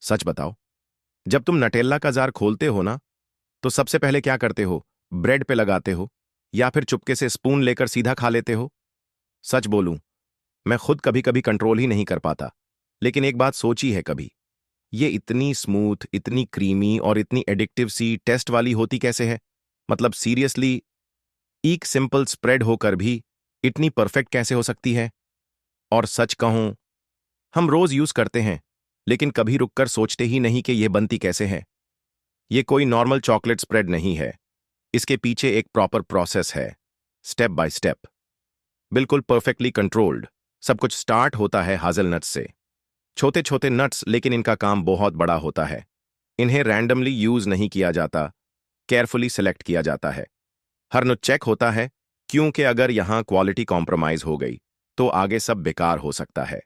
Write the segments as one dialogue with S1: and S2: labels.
S1: सच बताओ, जब तुम नटेला का जार खोलते हो ना, तो सबसे पहले क्या करते हो? ब्रेड पे लगाते हो या फिर चुपके से स्पून लेकर सीधा खा लेते हो? सच बोलूं, मैं खुद कभी कभी कंट्रोल ही नहीं कर पाता। लेकिन एक बात सोची है कभी, ये इतनी स्मूथ, इतनी क्रीमी और इतनी एडिक्टिव सी टेस्ट वाली होती कैसे है? मतलब सीरियसली, एक सिंपल स्प्रेड होकर भी इतनी परफेक्ट कैसे हो सकती है? और सच कहूं, हम रोज यूज करते हैं, लेकिन कभी रुककर सोचते ही नहीं कि ये बनती कैसे है। ये कोई नॉर्मल चॉकलेट स्प्रेड नहीं है। इसके पीछे एक प्रॉपर प्रोसेस है, स्टेप बाय स्टेप, बिल्कुल परफेक्टली कंट्रोल्ड। सब कुछ स्टार्ट होता है हाजलनट्स से। छोटे छोटे नट्स, लेकिन इनका काम बहुत बड़ा होता है। इन्हें रैंडमली यूज नहीं किया जाता, केयरफुली सिलेक्ट किया जाता है। हर नुट चेक होता है, क्योंकि अगर यहां क्वालिटी कॉम्प्रोमाइज हो गई तो आगे सब बेकार हो सकता है।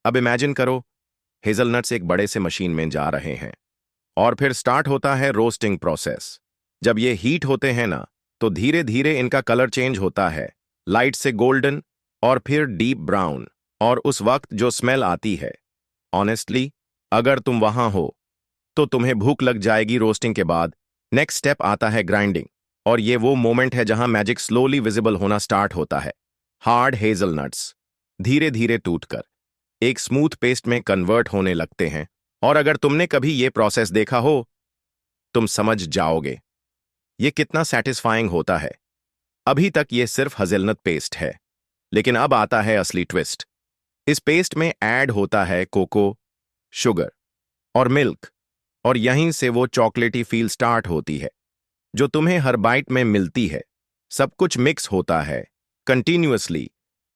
S1: अब इमेजिन करो, हेजलनट्स एक बड़े से मशीन में जा रहे हैं और फिर स्टार्ट होता है रोस्टिंग प्रोसेस। जब ये हीट होते हैं ना, तो धीरे धीरे इनका कलर चेंज होता है, लाइट से गोल्डन और फिर डीप ब्राउन। और उस वक्त जो स्मेल आती है, ऑनेस्टली, अगर तुम वहां हो तो तुम्हें भूख लग जाएगी। रोस्टिंग के बाद नेक्स्ट स्टेप आता है ग्राइंडिंग, और ये वो मोमेंट है जहां मैजिक स्लोली विजिबल होना स्टार्ट होता है। हार्ड हेजलनट्स धीरे धीरे टूटकर एक स्मूथ पेस्ट में कन्वर्ट होने लगते हैं। और अगर तुमने कभी ये प्रोसेस देखा हो, तुम समझ जाओगे ये कितना सेटिस्फाइंग होता है। अभी तक ये सिर्फ हजेलनट पेस्ट है, लेकिन अब आता है असली ट्विस्ट। इस पेस्ट में ऐड होता है कोको, शुगर और मिल्क, और यहीं से वो चॉकलेटी फील स्टार्ट होती है जो तुम्हें हर बाइट में मिलती है। सब कुछ मिक्स होता है कंटिन्यूअसली,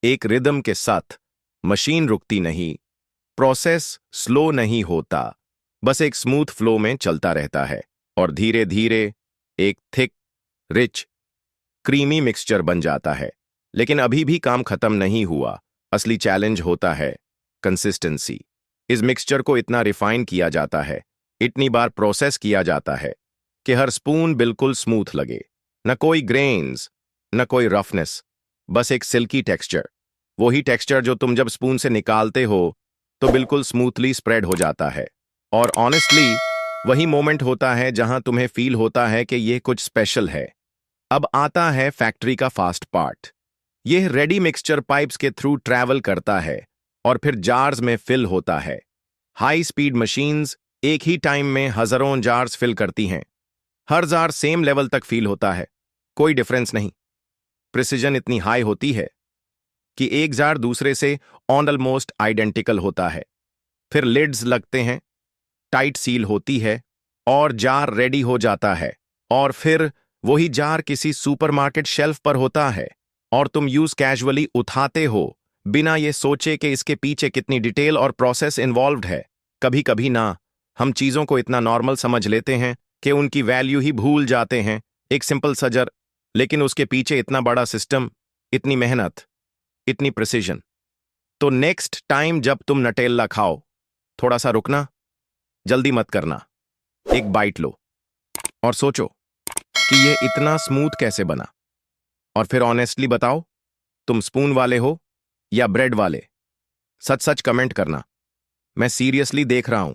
S1: एक रिदम के साथ। मशीन रुकती नहीं, प्रोसेस स्लो नहीं होता, बस एक स्मूथ फ्लो में चलता रहता है। और धीरे धीरे एक थिक, रिच, क्रीमी मिक्सचर बन जाता है। लेकिन अभी भी काम खत्म नहीं हुआ। असली चैलेंज होता है कंसिस्टेंसी। इस मिक्सचर को इतना रिफाइन किया जाता है, इतनी बार प्रोसेस किया जाता है कि हर स्पून बिल्कुल स्मूथ लगे। न कोई ग्रेन्स, न कोई रफनेस, बस एक सिल्की टेक्सचर। वही टेक्सचर जो तुम जब स्पून से निकालते हो तो बिल्कुल स्मूथली स्प्रेड हो जाता है। और ऑनेस्टली, वही मोमेंट होता है जहां तुम्हें फील होता है कि यह कुछ स्पेशल है। अब आता है फैक्ट्री का फास्ट पार्ट। यह रेडी मिक्सचर पाइप्स के थ्रू ट्रैवल करता है और फिर जार्स में फिल होता है। हाई स्पीड मशीन्स एक ही टाइम में हजारों जार्स फिल करती हैं। हर जार सेम लेवल तक फील होता है, कोई डिफरेंस नहीं। प्रिसीजन इतनी हाई होती है कि एक जार दूसरे से ऑलमोस्ट आइडेंटिकल होता है। फिर लिड्स लगते हैं, टाइट सील होती है और जार रेडी हो जाता है। और फिर वही जार किसी सुपरमार्केट शेल्फ पर होता है और तुम यूज कैजुअली उठाते हो, बिना ये सोचे कि इसके पीछे कितनी डिटेल और प्रोसेस इन्वॉल्व्ड है। कभी कभी ना, हम चीजों को इतना नॉर्मल समझ लेते हैं कि उनकी वैल्यू ही भूल जाते हैं। एक सिंपल सजर, लेकिन उसके पीछे इतना बड़ा सिस्टम, इतनी मेहनत, इतनी प्रिसीजन। तो नेक्स्ट टाइम जब तुम नटेला खाओ, थोड़ा सा रुकना, जल्दी मत करना। एक बाइट लो और सोचो कि यह इतना स्मूथ कैसे बना। और फिर ऑनेस्टली बताओ, तुम स्पून वाले हो या ब्रेड वाले? सच सच कमेंट करना, मैं सीरियसली देख रहा हूं।